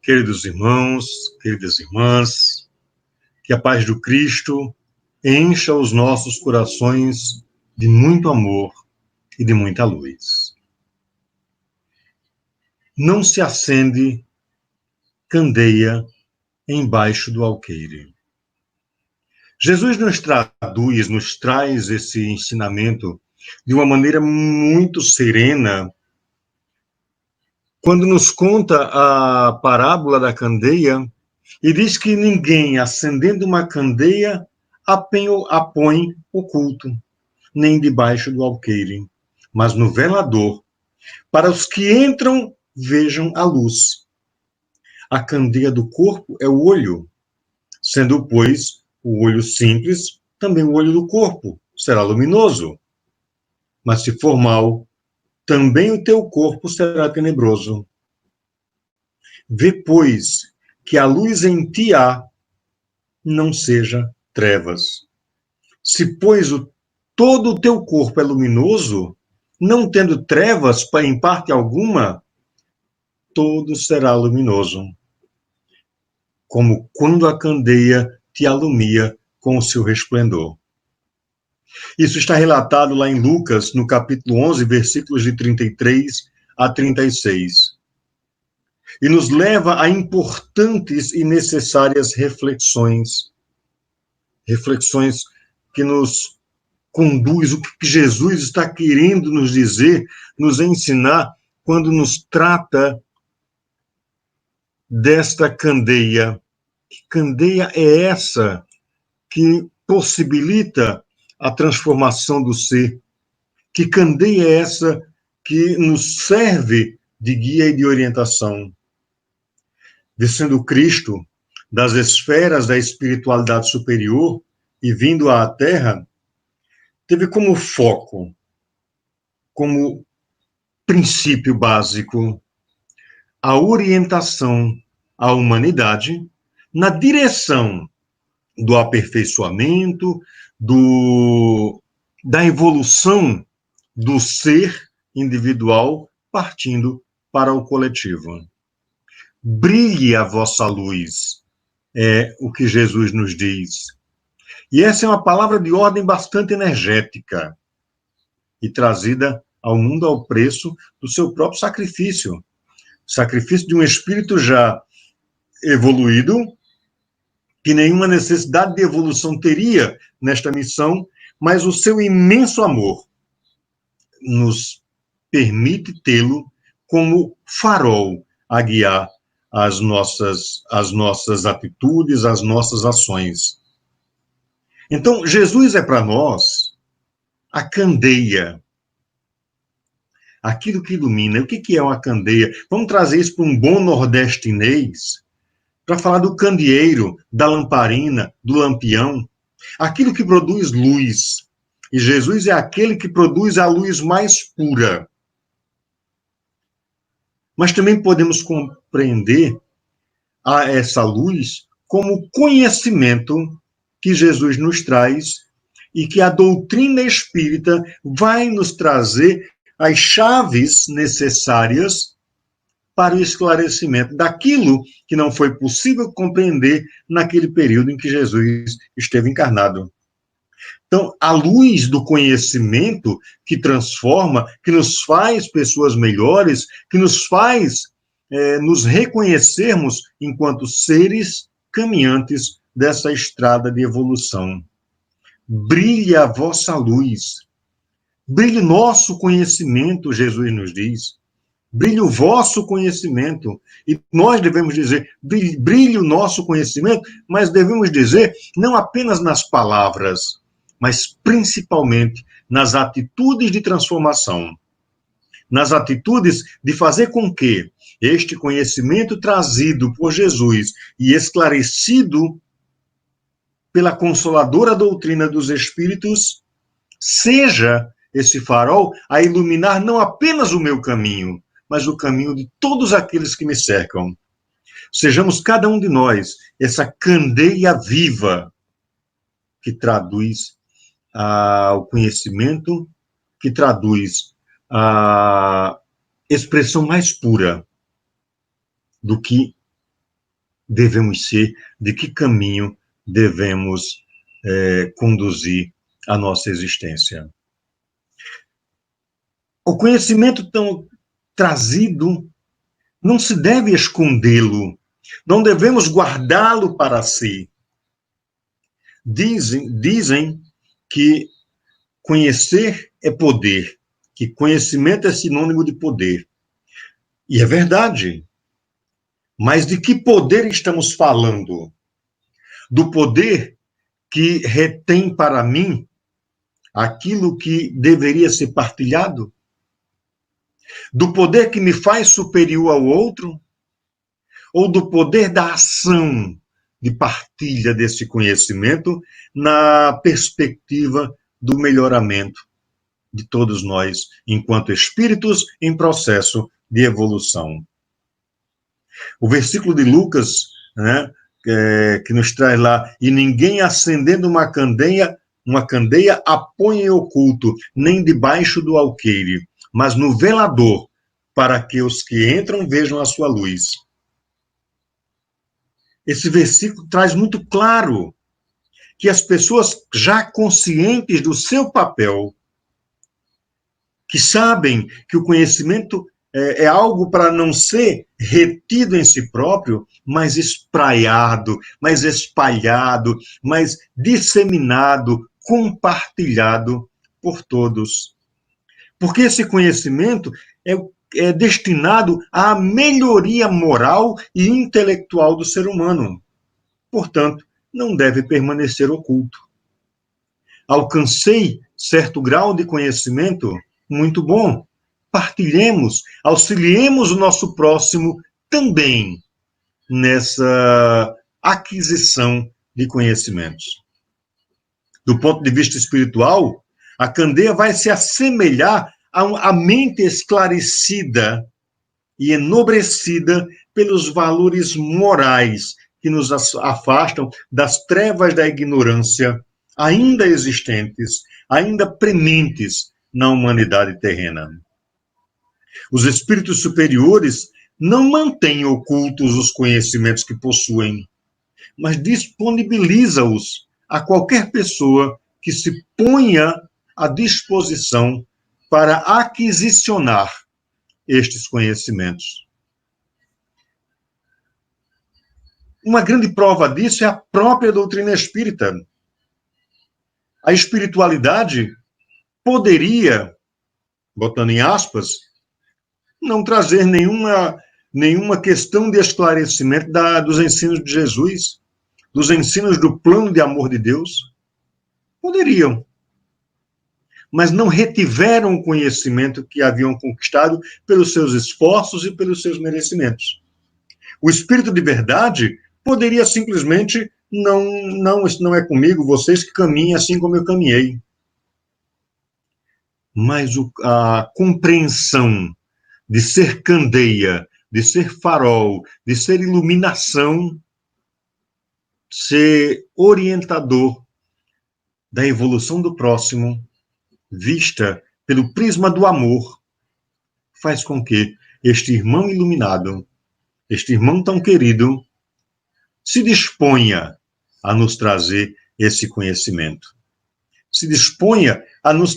Queridos irmãos, queridas irmãs, que a paz do Cristo encha os nossos corações de muito amor e de muita luz. Não se acende candeia embaixo do alqueire. Jesus nos traz esse ensinamento de uma maneira muito serena, quando nos conta a parábola da candeia e diz que ninguém, acendendo uma candeia, a põe oculto, nem debaixo do alqueire, mas no velador, para os que entram vejam a luz. A candeia do corpo é o olho, sendo, pois, o olho simples, também o olho do corpo será luminoso. Mas se for mau, também o teu corpo será tenebroso. Vê, pois, que a luz em ti há, não seja trevas. Se, pois, todo o teu corpo é luminoso, não tendo trevas em parte alguma, todo será luminoso, como quando a candeia te alumia com o seu resplendor. Isso está relatado lá em Lucas, no capítulo 11, versículos de 33 a 36. E nos leva a importantes e necessárias reflexões que nos conduz, o que Jesus está querendo nos dizer, nos ensinar, quando nos trata desta candeia. Que candeia é essa que possibilita a transformação do ser? Que candeia é essa que nos serve de guia e de orientação? Descendo Cristo das esferas da espiritualidade superior e vindo à Terra, teve como foco, como princípio básico, a orientação à humanidade na direção do aperfeiçoamento, da evolução do ser individual, partindo para o coletivo. Brilhe a vossa luz, é o que Jesus nos diz. E essa é uma palavra de ordem bastante energética e trazida ao mundo ao preço do seu próprio sacrifício. Sacrifício de um espírito já evoluído, que nenhuma necessidade de evolução teria nesta missão, mas o seu imenso amor nos permite tê-lo como farol a guiar as nossas atitudes, as nossas ações. Então, Jesus é para nós a candeia, aquilo que ilumina. O que é uma candeia? Vamos trazer isso para um bom nordestinês, para falar do candeeiro, da lamparina, do lampião, aquilo que produz luz. E Jesus é aquele que produz a luz mais pura. Mas também podemos compreender essa luz como conhecimento que Jesus nos traz e que a doutrina espírita vai nos trazer as chaves necessárias para o esclarecimento daquilo que não foi possível compreender naquele período em que Jesus esteve encarnado. Então, a luz do conhecimento que transforma, que nos faz pessoas melhores, que nos faz nos reconhecermos enquanto seres caminhantes dessa estrada de evolução. Brilhe a vossa luz. Brilhe nosso conhecimento, Jesus nos diz. Brilhe o vosso conhecimento. E nós devemos dizer, brilhe o nosso conhecimento, mas devemos dizer não apenas nas palavras, mas principalmente nas atitudes de transformação. Nas atitudes de fazer com que este conhecimento trazido por Jesus e esclarecido pela consoladora doutrina dos Espíritos seja esse farol a iluminar não apenas o meu caminho, mas o caminho de todos aqueles que me cercam. Sejamos cada um de nós essa candeia viva que traduz o conhecimento, que traduz a expressão mais pura do que devemos ser, de que caminho devemos conduzir a nossa existência. O conhecimento tão trazido não se deve escondê-lo, não devemos guardá-lo para si. Dizem que conhecer é poder, que conhecimento é sinônimo de poder. E é verdade. Mas de que poder estamos falando? Do poder que retém para mim aquilo que deveria ser partilhado? Do poder que me faz superior ao outro? Ou do poder da ação de partilha desse conhecimento na perspectiva do melhoramento de todos nós, enquanto espíritos em processo de evolução? O versículo de Lucas, né, que nos traz lá, e ninguém acendendo uma candeia a põe em oculto, nem debaixo do alqueire, mas no velador, para que os que entram vejam a sua luz. Esse versículo traz muito claro que as pessoas já conscientes do seu papel, que sabem que o conhecimento é algo para não ser retido em si próprio, mas espraiado, mais espalhado, mais disseminado, compartilhado por todos. Porque esse conhecimento é destinado à melhoria moral e intelectual do ser humano. Portanto, não deve permanecer oculto. Alcancei certo grau de conhecimento, muito bom. Partilhemos, auxiliemos o nosso próximo também nessa aquisição de conhecimentos. Do ponto de vista espiritual, a candeia vai se assemelhar à mente esclarecida e enobrecida pelos valores morais que nos afastam das trevas da ignorância ainda existentes, ainda prementes na humanidade terrena. Os espíritos superiores não mantêm ocultos os conhecimentos que possuem, mas disponibiliza-os a qualquer pessoa que se ponha à disposição para aquisicionar estes conhecimentos. Uma grande prova disso é a própria doutrina espírita. A espiritualidade poderia, botando em aspas, não trazer nenhuma questão de esclarecimento dos ensinos de Jesus, dos ensinos do plano de amor de Deus. Poderiam, mas não retiveram o conhecimento que haviam conquistado pelos seus esforços e pelos seus merecimentos. O espírito de verdade poderia simplesmente, não, isso não é comigo, vocês que caminhem assim como eu caminhei. Mas a compreensão de ser candeia, de ser farol, de ser iluminação, ser orientador da evolução do próximo, vista pelo prisma do amor, faz com que este irmão iluminado, este irmão tão querido, se disponha a nos trazer esse conhecimento. Se disponha a nos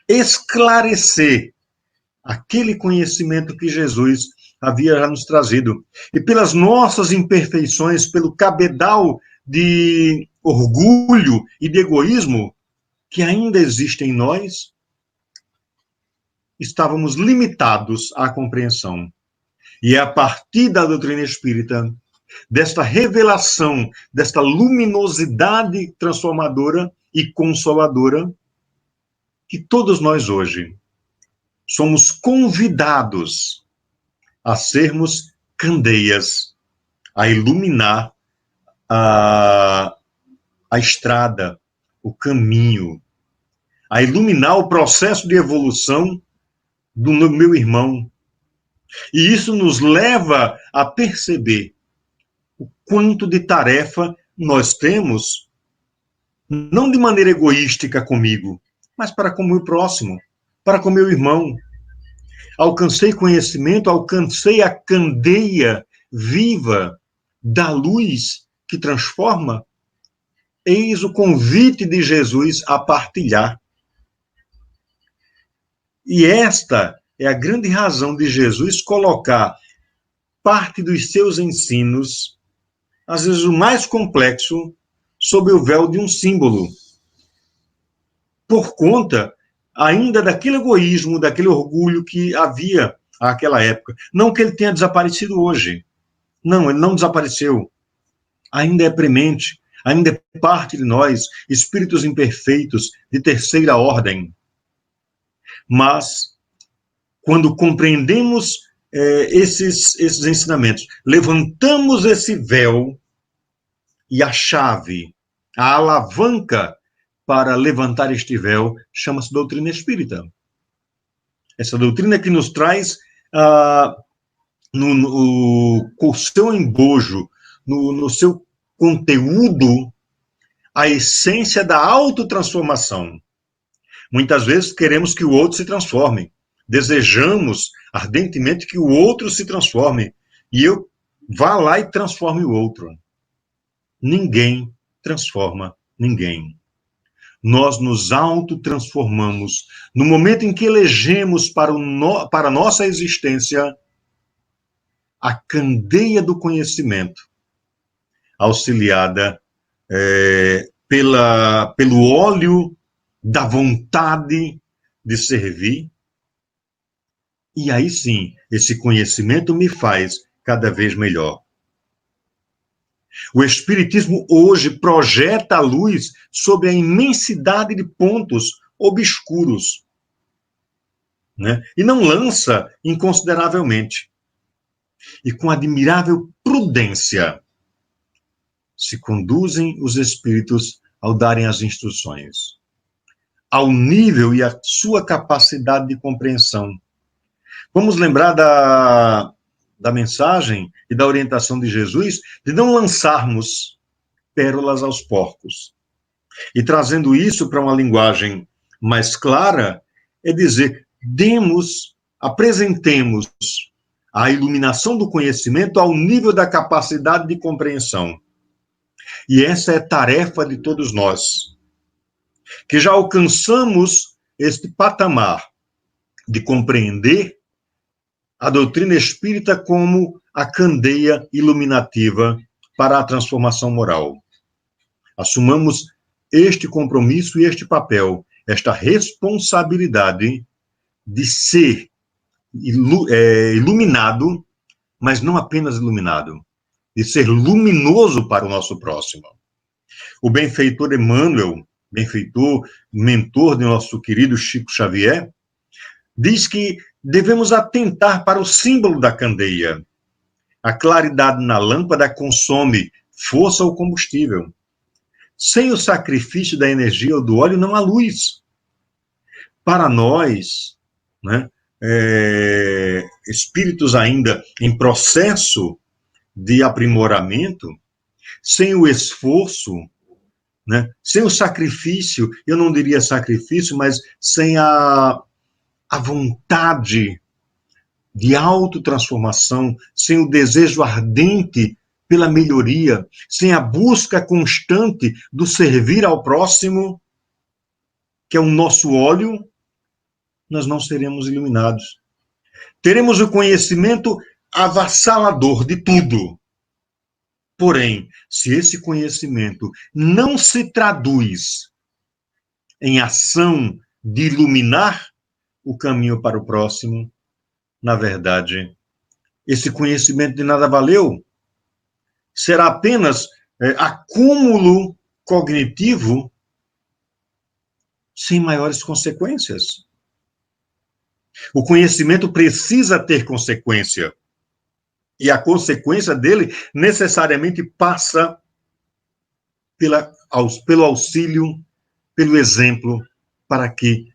esclarecer aquele conhecimento que Jesus havia já nos trazido. E pelas nossas imperfeições, pelo cabedal de orgulho e de egoísmo que ainda existe em nós, estávamos limitados à compreensão. E é a partir da doutrina espírita, desta revelação, desta luminosidade transformadora e consoladora, que todos nós hoje somos convidados a sermos candeias, a iluminar a estrada, o caminho, a iluminar o processo de evolução do meu irmão. E isso nos leva a perceber o quanto de tarefa nós temos, não de maneira egoística comigo, mas para com o meu próximo, para com o meu irmão. Alcancei conhecimento, alcancei a candeia viva da luz que transforma, eis o convite de Jesus a partilhar. E esta é a grande razão de Jesus colocar parte dos seus ensinos, às vezes o mais complexo, sob o véu de um símbolo. Por conta ainda daquele egoísmo, daquele orgulho que havia naquela época. Não que ele tenha desaparecido hoje. Não, ele não desapareceu. Ainda é premente, ainda é parte de nós, espíritos imperfeitos de terceira ordem. Mas, quando compreendemos esses ensinamentos, levantamos esse véu e a chave, a alavanca para levantar este véu, chama-se doutrina espírita. Essa doutrina que nos traz no seu embojo, no seu conteúdo, a essência da autotransformação. Muitas vezes queremos que o outro se transforme. Desejamos ardentemente que o outro se transforme. E eu vá lá e transforme o outro. Ninguém transforma ninguém. Nós nos autotransformamos. No momento em que elegemos para a nossa existência a candeia do conhecimento, auxiliada pelo óleo da vontade de servir. E aí sim, esse conhecimento me faz cada vez melhor. O Espiritismo hoje projeta a luz sobre a imensidade de pontos obscuros, né? E não lança inconsideravelmente. E com admirável prudência se conduzem os espíritos ao darem as instruções, ao nível e à sua capacidade de compreensão. Vamos lembrar da mensagem e da orientação de Jesus de não lançarmos pérolas aos porcos. E trazendo isso para uma linguagem mais clara, é dizer, apresentemos a iluminação do conhecimento ao nível da capacidade de compreensão. E essa é tarefa de todos nós, que já alcançamos este patamar de compreender a doutrina espírita como a candeia iluminativa para a transformação moral. Assumamos este compromisso e este papel, esta responsabilidade de ser iluminado, mas não apenas iluminado, de ser luminoso para o nosso próximo. O benfeitor Emmanuel, benfeitor, mentor de nosso querido Chico Xavier, diz que devemos atentar para o símbolo da candeia. A claridade na lâmpada consome força ou combustível. Sem o sacrifício da energia ou do óleo, não há luz. Para nós, né, espíritos ainda em processo de aprimoramento, sem o esforço, né, sem o sacrifício, eu não diria sacrifício, mas sem a vontade de autotransformação, sem o desejo ardente pela melhoria, sem a busca constante do servir ao próximo, que é o nosso óleo, nós não seremos iluminados. Teremos o conhecimento avassalador de tudo. Porém, se esse conhecimento não se traduz em ação de iluminar o caminho para o próximo, na verdade, esse conhecimento de nada valeu. Será apenas acúmulo cognitivo sem maiores consequências. O conhecimento precisa ter consequência. E a consequência dele necessariamente passa pelo auxílio, pelo exemplo, para que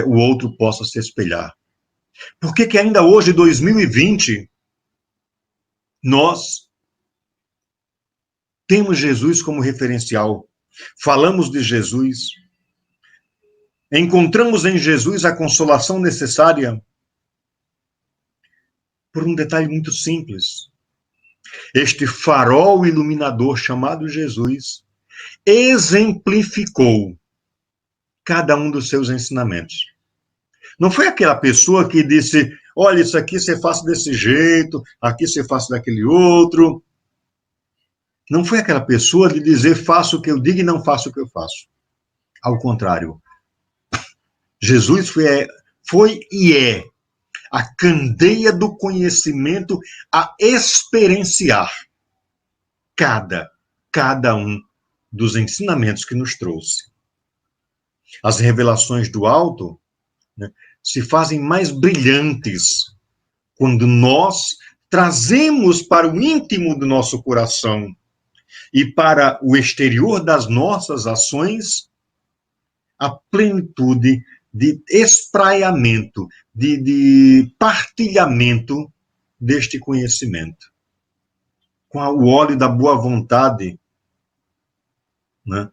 o outro possa se espelhar. Por que ainda hoje, 2020, nós temos Jesus como referencial, falamos de Jesus, encontramos em Jesus a consolação necessária por um detalhe muito simples. Este farol iluminador chamado Jesus exemplificou cada um dos seus ensinamentos. Não foi aquela pessoa que disse, olha, isso aqui você faça desse jeito, aqui você faça daquele outro. Não foi aquela pessoa de dizer, faça o que eu digo e não faça o que eu faço. Ao contrário, Jesus foi e é a candeia do conhecimento a experienciar cada um dos ensinamentos que nos trouxe. As revelações do alto, né, se fazem mais brilhantes quando nós trazemos para o íntimo do nosso coração e para o exterior das nossas ações a plenitude de espraiamento, de partilhamento deste conhecimento. Com o óleo da boa vontade, né?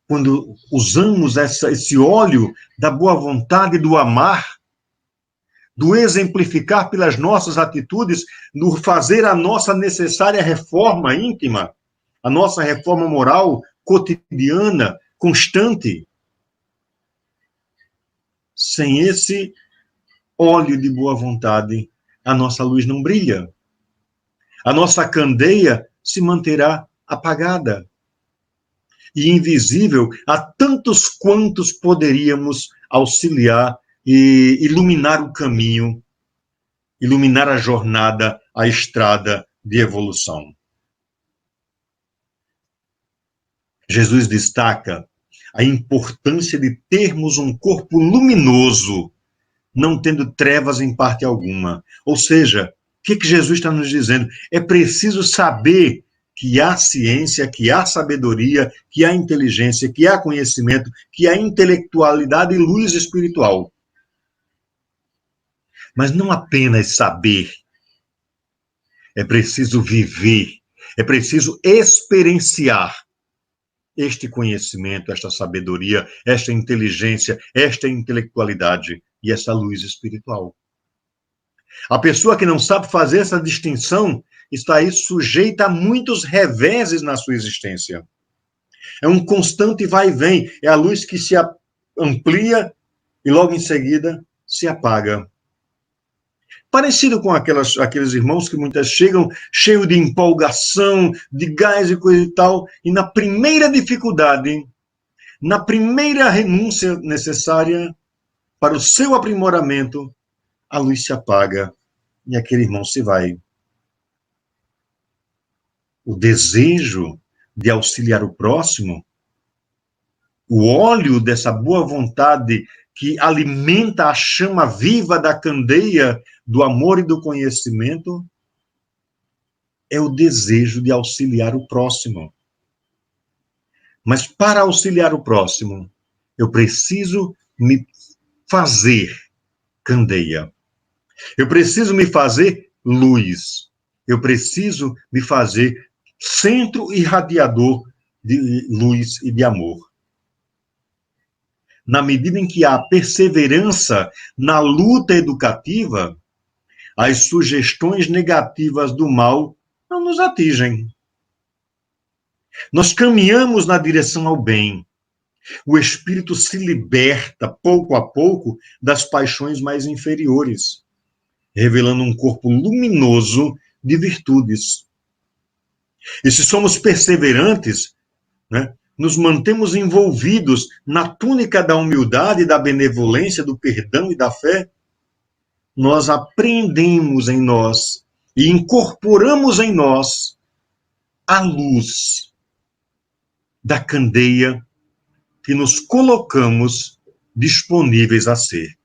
Quando usamos esse óleo da boa vontade, do amar, do exemplificar pelas nossas atitudes, no fazer a nossa necessária reforma íntima, a nossa reforma moral, cotidiana, constante. Sem esse óleo de boa vontade, a nossa luz não brilha. A nossa candeia se manterá apagada e invisível a tantos quantos poderíamos auxiliar e iluminar o caminho, iluminar a jornada, a estrada de evolução. Jesus destaca a importância de termos um corpo luminoso, não tendo trevas em parte alguma. Ou seja, o que Jesus está nos dizendo? É preciso saber que há ciência, que há sabedoria, que há inteligência, que há conhecimento, que há intelectualidade e luz espiritual. Mas não apenas saber, é preciso viver, é preciso experienciar este conhecimento, esta sabedoria, esta inteligência, esta intelectualidade e essa luz espiritual. A pessoa que não sabe fazer essa distinção está aí sujeita a muitos reveses na sua existência. É um constante vai e vem, é a luz que se amplia e logo em seguida se apaga. Parecido com aqueles irmãos que muitas chegam cheios de empolgação, de gás e coisa e tal, e na primeira dificuldade, na primeira renúncia necessária para o seu aprimoramento, a luz se apaga e aquele irmão se vai. O desejo de auxiliar o próximo, o óleo dessa boa vontade que alimenta a chama viva da candeia do amor e do conhecimento, é o desejo de auxiliar o próximo. Mas para auxiliar o próximo, eu preciso me fazer candeia. Eu preciso me fazer luz. Eu preciso me fazer centro irradiador de luz e de amor. Na medida em que há perseverança na luta educativa, as sugestões negativas do mal não nos atingem. Nós caminhamos na direção ao bem. O espírito se liberta, pouco a pouco, das paixões mais inferiores, revelando um corpo luminoso de virtudes. E se somos perseverantes, né, nos mantemos envolvidos na túnica da humildade, da benevolência, do perdão e da fé, nós apreendemos em nós e incorporamos em nós a luz da candeia que nos colocamos disponíveis a ser.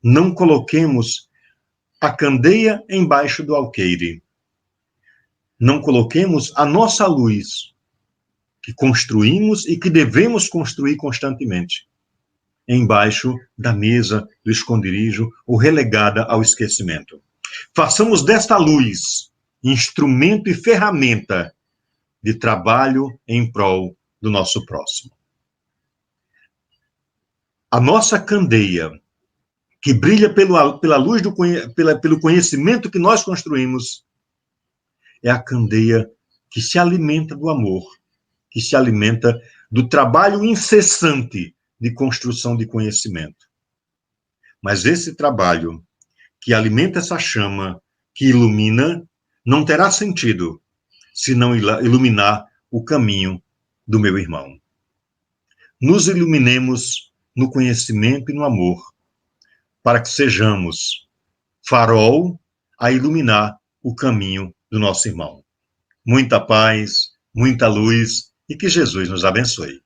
Não coloquemos a candeia embaixo do alqueire. Não coloquemos a nossa luz, que construímos e que devemos construir constantemente, embaixo da mesa, do esconderijo ou relegada ao esquecimento. Façamos desta luz instrumento e ferramenta de trabalho em prol do nosso próximo. A nossa candeia que brilha pela luz pelo conhecimento que nós construímos, é a candeia que se alimenta do amor, que se alimenta do trabalho incessante de construção de conhecimento. Mas esse trabalho que alimenta essa chama, que ilumina, não terá sentido se não iluminar o caminho do meu irmão. Nos iluminemos no conhecimento e no amor, para que sejamos farol a iluminar o caminho do nosso irmão. Muita paz, muita luz e que Jesus nos abençoe.